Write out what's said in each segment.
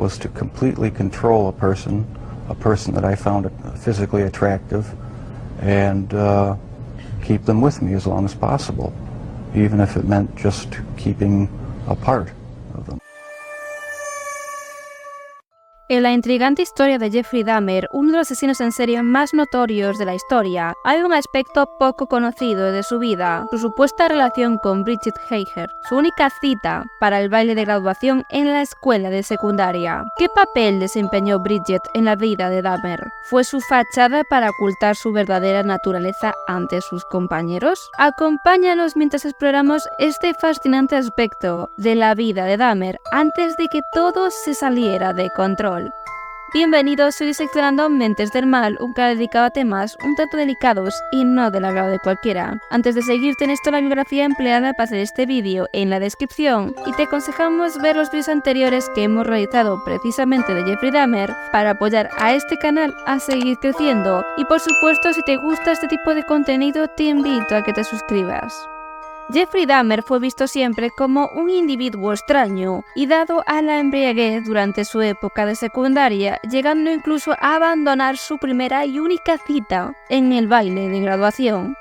was to completely control a person that I found physically attractive, and keep them with me as long as possible, even if it meant just keeping apart of them. En la intrigante historia de Jeffrey Dahmer, uno de los asesinos en serie más notorios de la historia, hay un aspecto poco conocido de su vida: su supuesta relación con Bridget Heiher, su única cita para el baile de graduación en la escuela de secundaria. ¿Qué papel desempeñó Bridget en la vida de Dahmer? ¿Fue su fachada para ocultar su verdadera naturaleza ante sus compañeros? Acompáñanos mientras exploramos este fascinante aspecto de la vida de Dahmer antes de que todo se saliera de control. Bienvenidos, soy Diseccionando Mentes del Mal, un canal dedicado a temas un tanto delicados y no del agrado de cualquiera. Antes de seguir, tenéis toda la bibliografía empleada para hacer este vídeo en la descripción y te aconsejamos ver los vídeos anteriores que hemos realizado precisamente de Jeffrey Dahmer para apoyar a este canal a seguir creciendo. Y por supuesto, si te gusta este tipo de contenido, te invito a que te suscribas. Jeffrey Dahmer fue visto siempre como un individuo extraño y dado a la embriaguez durante su época de secundaria, llegando incluso a abandonar su primera y única cita en el baile de graduación.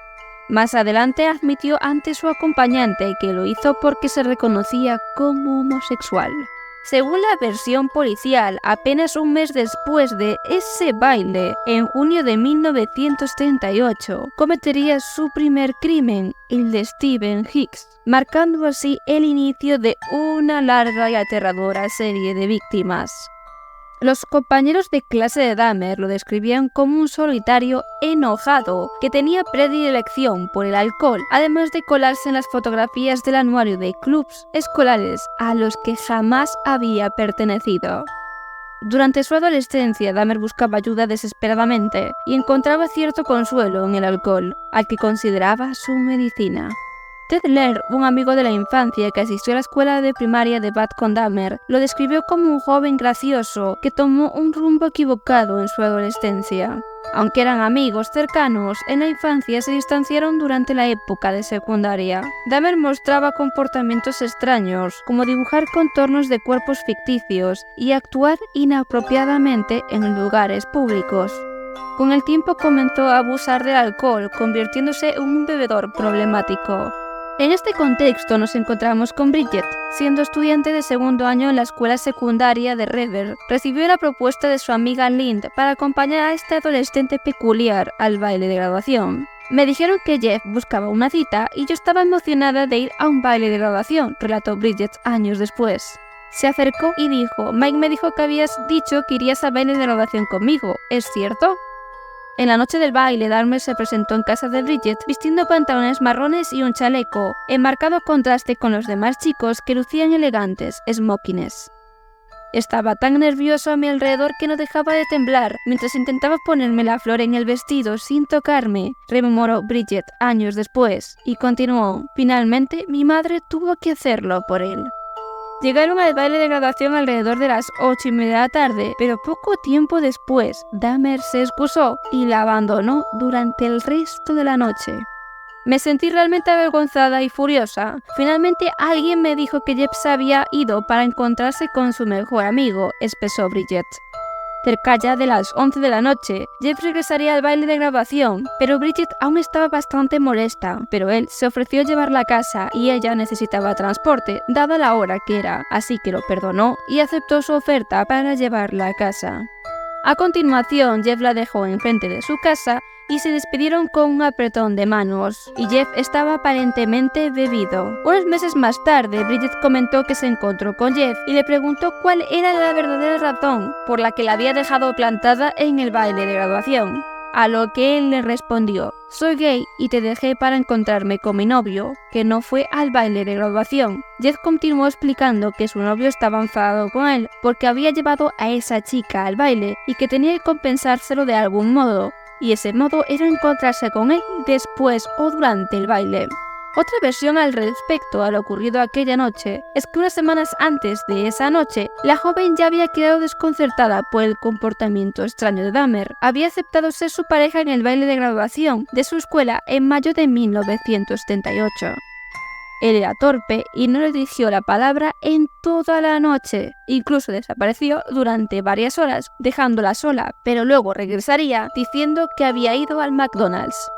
Más adelante admitió ante su acompañante que lo hizo porque se reconocía como homosexual. Según la versión policial, apenas un mes después de ese baile, en junio de 1938, cometería su primer crimen, el de Stephen Hicks, marcando así el inicio de una larga y aterradora serie de víctimas. Los compañeros de clase de Dahmer lo describían como un solitario enojado que tenía predilección por el alcohol, además de colarse en las fotografías del anuario de clubs escolares a los que jamás había pertenecido. Durante su adolescencia, Dahmer buscaba ayuda desesperadamente y encontraba cierto consuelo en el alcohol, al que consideraba su medicina. Ted Laird, un amigo de la infancia que asistió a la escuela de primaria de Bath con Dahmer, lo describió como un joven gracioso que tomó un rumbo equivocado en su adolescencia. Aunque eran amigos cercanos, en la infancia se distanciaron durante la época de secundaria. Dahmer mostraba comportamientos extraños, como dibujar contornos de cuerpos ficticios y actuar inapropiadamente en lugares públicos. Con el tiempo comenzó a abusar del alcohol, convirtiéndose en un bebedor problemático. En este contexto nos encontramos con Bridget. Siendo estudiante de segundo año en la escuela secundaria de Revere, recibió la propuesta de su amiga Lind para acompañar a este adolescente peculiar al baile de graduación. Me dijeron que Jeff buscaba una cita y yo estaba emocionada de ir a un baile de graduación, relató Bridget años después. Se acercó y dijo: Mike me dijo que habías dicho que irías a baile de graduación conmigo, ¿es cierto? En la noche del baile, Dahmer se presentó en casa de Bridget vistiendo pantalones marrones y un chaleco, en marcado contraste con los demás chicos que lucían elegantes smokings. Estaba tan nervioso a mi alrededor que no dejaba de temblar mientras intentaba ponerme la flor en el vestido sin tocarme, rememoró Bridget años después, y continuó: finalmente mi madre tuvo que hacerlo por él. Llegaron al baile de graduación alrededor de las 8:30 de la tarde, pero poco tiempo después, Dahmer se excusó y la abandonó durante el resto de la noche. Me sentí realmente avergonzada y furiosa. Finalmente alguien me dijo que Jeff se había ido para encontrarse con su mejor amigo, expresó Bridget. Cerca ya de las 11 de la noche, Jeff regresaría al baile de graduación, pero Bridget aún estaba bastante molesta, pero él se ofreció a llevarla a casa y ella necesitaba transporte, dada la hora que era, así que lo perdonó y aceptó su oferta para llevarla a casa. A continuación, Jeff la dejó enfrente de su casa y se despidieron con un apretón de manos, y Jeff estaba aparentemente bebido. Unos meses más tarde, Bridget comentó que se encontró con Jeff y le preguntó cuál era la verdadera razón por la que la había dejado plantada en el baile de graduación, a lo que él le respondió: soy gay y te dejé para encontrarme con mi novio, que no fue al baile de graduación. Jeff continuó explicando que su novio estaba enfadado con él porque había llevado a esa chica al baile y que tenía que compensárselo de algún modo, y ese modo era encontrarse con él después o durante el baile. Otra versión al respecto a lo ocurrido aquella noche es que unas semanas antes de esa noche, la joven ya había quedado desconcertada por el comportamiento extraño de Dahmer. Había aceptado ser su pareja en el baile de graduación de su escuela en mayo de 1978. Él era torpe y no le dirigió la palabra en toda la noche. Incluso desapareció durante varias horas, dejándola sola, pero luego regresaría diciendo que había ido al McDonald's.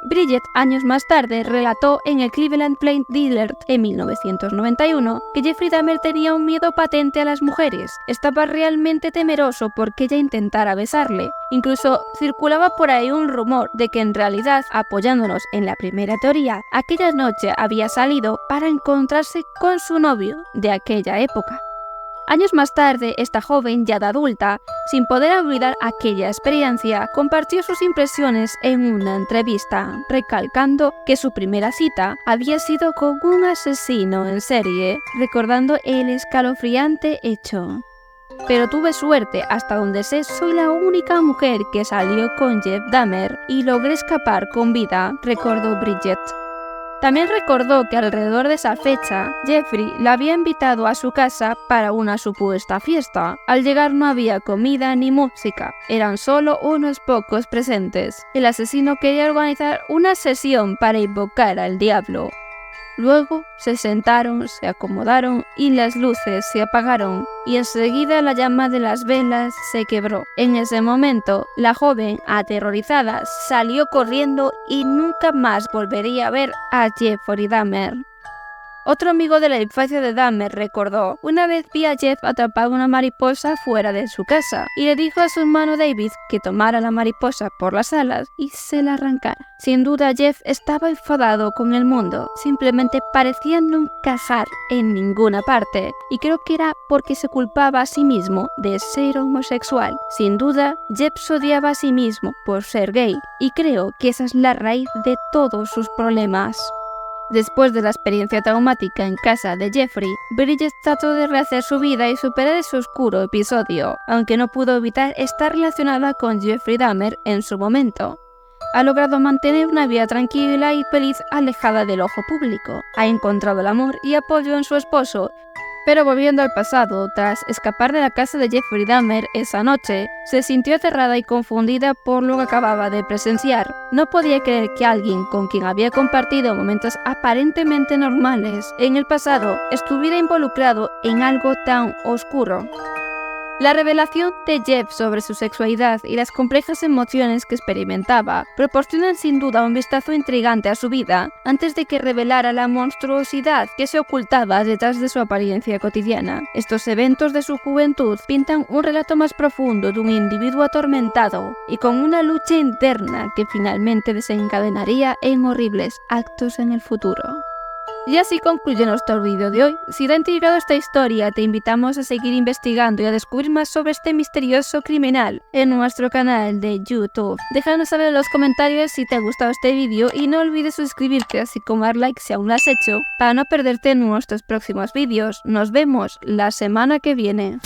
Bridget, años más tarde, relató en el Cleveland Plain Dealer en 1991 que Jeffrey Dahmer tenía un miedo patente a las mujeres. Estaba realmente temeroso porque ella intentara besarle. Incluso circulaba por ahí un rumor de que en realidad, apoyándonos en la primera teoría, aquella noche había salido para encontrarse con su novio de aquella época. Años más tarde, esta joven, ya de adulta, sin poder olvidar aquella experiencia, compartió sus impresiones en una entrevista, recalcando que su primera cita había sido con un asesino en serie, recordando el escalofriante hecho. Pero tuve suerte, hasta donde sé, soy la única mujer que salió con Jeff Dahmer y logré escapar con vida, recordó Bridget. También recordó que alrededor de esa fecha, Jeffrey la había invitado a su casa para una supuesta fiesta. Al llegar no había comida ni música, eran solo unos pocos presentes. El asesino quería organizar una sesión para invocar al diablo. Luego se sentaron, se acomodaron y las luces se apagaron, y enseguida la llama de las velas se quebró. En ese momento, la joven, aterrorizada, salió corriendo y nunca más volvería a ver a Jeffrey Dahmer. Otro amigo de la infancia de Dahmer recordó: una vez vi a Jeff atrapar una mariposa fuera de su casa y le dijo a su hermano David que tomara la mariposa por las alas y se la arrancara. Sin duda Jeff estaba enfadado con el mundo, simplemente parecía no encajar en ninguna parte, y creo que era porque se culpaba a sí mismo de ser homosexual. Sin duda, Jeff se odiaba a sí mismo por ser gay, y creo que esa es la raíz de todos sus problemas. Después de la experiencia traumática en casa de Jeffrey, Bridget trató de rehacer su vida y superar ese oscuro episodio, aunque no pudo evitar estar relacionada con Jeffrey Dahmer en su momento. Ha logrado mantener una vida tranquila y feliz alejada del ojo público. Ha encontrado el amor y apoyo en su esposo. Pero volviendo al pasado, tras escapar de la casa de Jeffrey Dahmer esa noche, se sintió aterrada y confundida por lo que acababa de presenciar. No podía creer que alguien con quien había compartido momentos aparentemente normales en el pasado estuviera involucrado en algo tan oscuro. La revelación de Jeff sobre su sexualidad y las complejas emociones que experimentaba proporcionan sin duda un vistazo intrigante a su vida antes de que revelara la monstruosidad que se ocultaba detrás de su apariencia cotidiana. Estos eventos de su juventud pintan un relato más profundo de un individuo atormentado y con una lucha interna que finalmente desencadenaría en horribles actos en el futuro. Y así concluye nuestro vídeo de hoy. Si te ha intrigado esta historia, te invitamos a seguir investigando y a descubrir más sobre este misterioso criminal en nuestro canal de YouTube. Déjanos saber en los comentarios si te ha gustado este vídeo y no olvides suscribirte así como dar like si aún lo has hecho para no perderte nuestros próximos vídeos. Nos vemos la semana que viene.